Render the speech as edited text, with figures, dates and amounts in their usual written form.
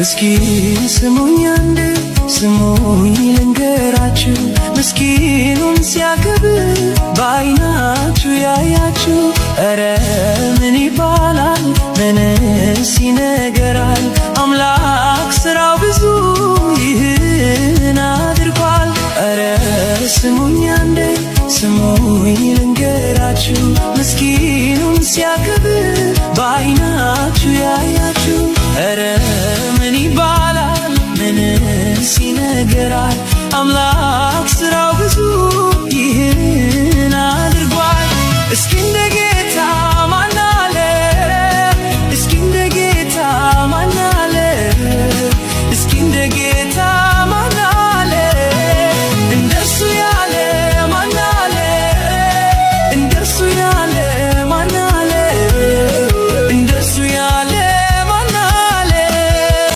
እስኪ ስሙኝ አንዴ ስሙኝ ልንገራችሁ ምስኪኑን ሲያከብር በዓይናችሁ ያያችሁ ኧረ ምን ይባላል ምንስ ይነገራል አምላክ ሥራው ብዙ ይህን አድርጓል ኧረ ስሙኝ አንዴ ስሙኝ ልንገራችሁ ምስኪኑን ሲያከብር በዓይናችሁ ያያችሁ ኧረ ምን ይባላል ምንስ ይነገራል አምላክ ሥራው